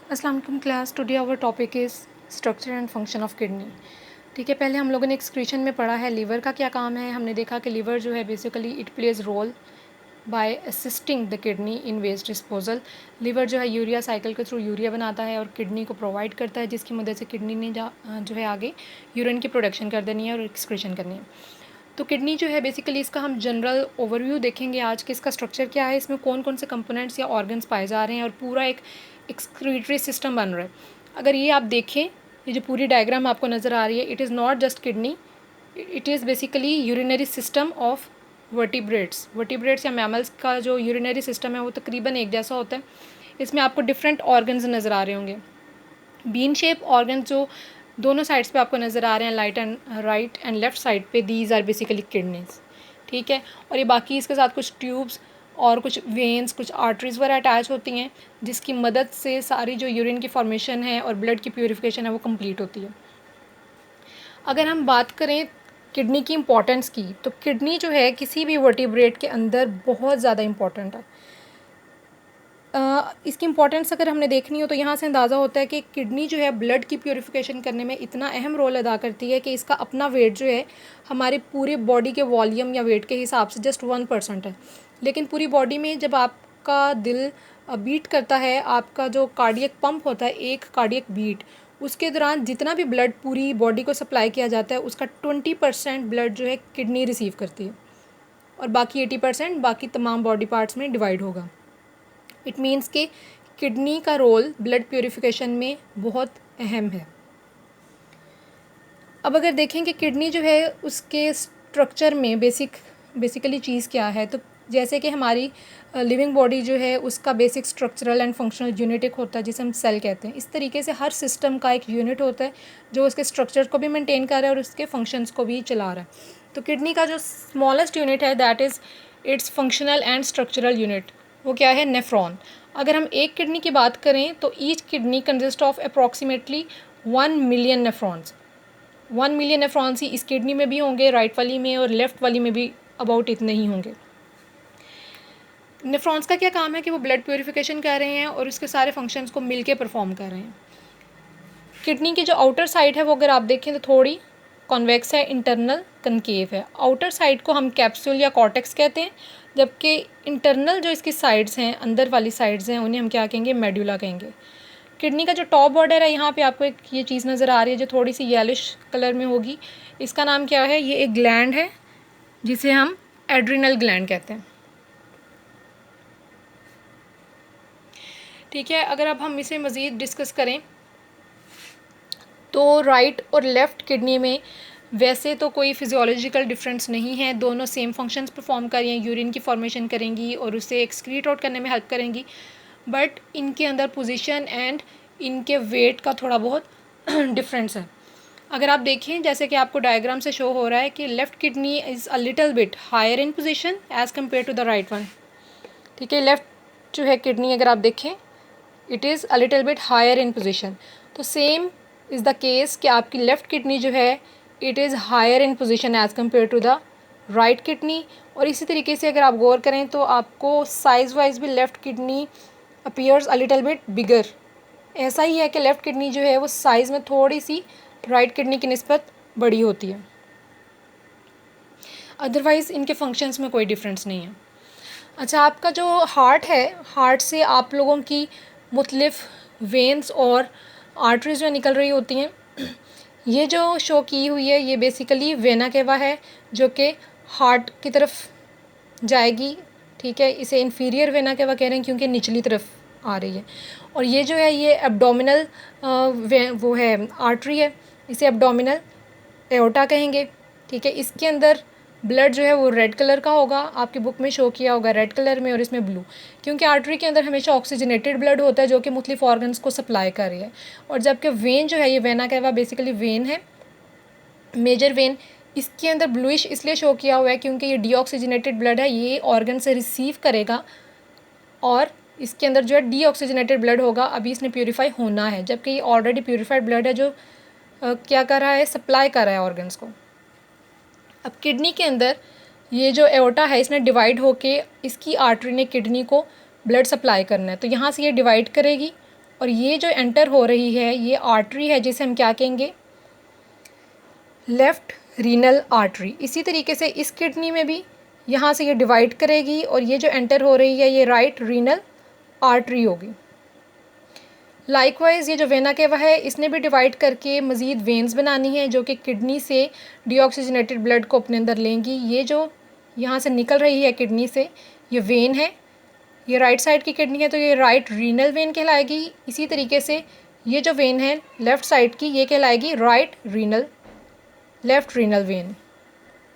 अस्सलाम वालेकुम class. Today our topic is structure and function of kidney. ठीक है, पहले हम लोगों ने एक्सक्रीशन में पढ़ा है लीवर का क्या काम है। हमने देखा कि लीवर जो है basically it plays role by assisting the kidney in waste disposal. Liver जो है यूरिया साइकिल के थ्रू यूरिया बनाता है और किडनी को प्रोवाइड करता है, जिसकी मदद से किडनी ने जो है आगे यूरिन की प्रोडक्शन कर देनी है और एक्सक्रीशन करनी है। तो किडनी जो है बेसिकली इसका हम जनरल ओवरव्यू देखेंगे आज कि इसका स्ट्रक्चर क्या है, इसमें कौन कौन से कंपोनेंट्स या ऑर्गन्स पाए जा रहे हैं और पूरा एक एक्सक्रीटरी सिस्टम बन रहा है। अगर ये आप देखें, ये जो पूरी डायग्राम आपको नज़र आ रही है, it is not just kidney, it is basically urinary system of vertebrates या मैमल्स का जो यूरिनरी सिस्टम है वो तकरीबन एक जैसा होता है। इसमें आपको डिफरेंट ऑर्गन्स नज़र आ रहे होंगे। बीन शेप ऑर्गन जो दोनों साइड्स पे आपको नज़र आ रहे हैं, राइट एंड लेफ्ट साइड पे, दीज आर बेसिकली किडनीज। ठीक है, और ये बाकी इसके साथ कुछ ट्यूब्स और कुछ वेन्स, कुछ आर्टरीज वगैरह अटैच होती हैं, जिसकी मदद से सारी जो यूरिन की फॉर्मेशन है और ब्लड की प्योरीफिकेशन है वो कंप्लीट होती है। अगर हम बात करें किडनी की इम्पोर्टेंस की, तो किडनी जो है किसी भी वर्टिब्रेट के अंदर बहुत ज़्यादा इम्पॉर्टेंट है। इसकी इम्पोर्टेंस अगर हमने देखनी हो तो यहाँ से अंदाज़ा होता है कि किडनी जो है ब्लड की प्योरीफिकेशन करने में इतना अहम रोल अदा करती है कि इसका अपना वेट जो है हमारे पूरे बॉडी के वॉल्यूम या वेट के हिसाब से जस्ट 1% है। लेकिन पूरी बॉडी में जब आपका दिल बीट करता है, आपका जो कार्डियक पंप होता है, एक कार्डियक बीट, उसके दौरान जितना भी ब्लड पूरी बॉडी को सप्लाई किया जाता है उसका 20% ब्लड जो है किडनी रिसीव करती है और बाकी 80% बाकी तमाम बॉडी पार्ट्स में डिवाइड होगा। इट मीन्स कि किडनी का रोल ब्लड प्योरीफिकेशन में बहुत अहम है। अब अगर देखें कि किडनी जो है उसके स्ट्रक्चर में बेसिकली चीज़ क्या है, तो जैसे कि हमारी लिविंग बॉडी जो है उसका basic structural and functional unit एक होता है जिसे हम सेल कहते हैं। इस तरीके से हर सिस्टम का एक यूनिट होता है जो उसके स्ट्रक्चर को भी मेंटेन कर रहा है और उसके फंक्शंस को भी चला रहा है। तो किडनी का जो स्मॉलेस्ट यूनिट है that is it's functional and structural unit, वो क्या है? नेफ्रॉन। अगर हम एक किडनी की बात करें तो each kidney consist of approximately 1 million nephrons. 1 million nephrons ही इस किडनी में भी होंगे, राइट वाली में, और लेफ़्ट वाली में भी अबाउट इतने ही होंगे। नेफ्रॉन्स का क्या काम है कि वो ब्लड प्योरीफिकेशन कर रहे हैं और उसके सारे फंक्शंस को मिलके परफॉर्म कर रहे हैं। किडनी की जो आउटर साइड है वो अगर आप देखें तो थोड़ी कॉन्वेक्स है, इंटरनल कनकेव है। आउटर साइड को हम कैप्सूल या कॉर्टेक्स कहते हैं, जबकि इंटरनल जो इसकी साइड्स हैं, अंदर वाली साइड्स हैं, उन्हें हम क्या कहेंगे? मेडुला कहेंगे। किडनी का जो टॉप बॉर्डर है, यहाँ पे आपको एक ये चीज़ नज़र आ रही है जो थोड़ी सी येलिश कलर में होगी, इसका नाम क्या है? ये एक ग्लैंड है जिसे हम एड्रिनल ग्लैंड कहते हैं। ठीक है, अगर अब हम इसे मज़ीद डिस्कस करें तो राइट और लेफ़्ट किडनी में वैसे तो कोई फिजियोलॉजिकल डिफरेंस नहीं है, दोनों सेम फंक्शंस परफॉर्म कर रही हैं, यूरिन की फॉर्मेशन करेंगी और उसे एक्सक्रीट आउट करने में हेल्प करेंगी, बट इनके अंदर पोजीशन एंड इनके वेट का थोड़ा बहुत डिफरेंस है। अगर आप देखें, जैसे कि आपको डायग्राम से शो हो रहा है कि left kidney is a little bit higher in position as compare to the right one. ठीक है, लेफ़्ट जो है किडनी अगर आप देखें, it is a little bit higher in position. तो सेम इज़ द केस कि आपकी लेफ़्ट किडनी जो है it is higher in position as compare to the right kidney. और इसी तरीके से अगर आप गौर करें तो आपको साइज़ वाइज भी लेफ़्ट किडनी अपीयर्स अ लिटल बिट बिगर। ऐसा ही है कि लेफ़्ट किडनी जो है वो साइज़ में थोड़ी सी राइट किडनी की निस्बत बड़ी होती है, अदरवाइज़ इनके फंक्शंस में कोई डिफरेंस नहीं है। अच्छा, आपका जो हार्ट है, हार्ट से आप लोगों की मुख्तलिफ वेन्स और आर्टरीज जो निकल रही होती हैं, ये जो शो की हुई है ये बेसिकली वेना केवा है जो कि हार्ट की तरफ जाएगी। ठीक है, इसे इन्फीरियर वेना केवा कह रहे हैं क्योंकि निचली तरफ आ रही है। और ये जो है ये एब्डोमिनल वो है आर्टरी है, इसे एब्डोमिनल एओर्टा कहेंगे। ठीक है, इसके अंदर ब्लड जो है वो रेड कलर का होगा, आपकी बुक में शो किया होगा रेड कलर में और इसमें ब्लू, क्योंकि आर्टरी के अंदर हमेशा ऑक्सीजनेटेड ब्लड होता है जो कि मुख्तलिफ ऑर्गन्स को सप्लाई कर रही है। और जबकि वेन जो है ये वेना केवा बेसिकली वेन है, मेजर वेन, इसके अंदर ब्लूइश इसलिए शो किया हुआ है क्योंकि ये डीऑक्सीजनेटेड ब्लड है, ये ऑर्गन से रिसीव करेगा और इसके अंदर जो है डीऑक्सीजनेटेड ब्लड होगा, अभी इसने प्योरीफाई होना है, जबकि ये ऑलरेडी प्योरीफाइड ब्लड है जो क्या कर रहा है? सप्लाई कर रहा है ऑर्गन्स को। अब किडनी के अंदर ये जो एओर्टा है इसने डिवाइड होके इसकी आर्टरी ने किडनी को ब्लड सप्लाई करना है, तो यहाँ से ये डिवाइड करेगी और ये जो एंटर हो रही है ये आर्टरी है जिसे हम क्या कहेंगे, लेफ़्ट रीनल आर्टरी। इसी तरीके से इस किडनी में भी यहाँ से ये डिवाइड करेगी और ये जो एंटर हो रही है ये राइट रीनल आर्टरी होगी। लाइकवाइज ये जो वेना केवा है इसने भी डिवाइड करके मज़ीद वेन्स बनानी है जो कि किडनी से डीऑक्सीजनेटेड ब्लड को अपने अंदर लेंगी। ये जो यहाँ से निकल रही है किडनी से ये वेन है, ये राइट साइड की किडनी है तो ये राइट रीनल वेन कहलाएगी। इसी तरीके से ये जो वेन है लेफ़्ट साइड की ये कहलाएगी लेफ़्ट रीनल वेन।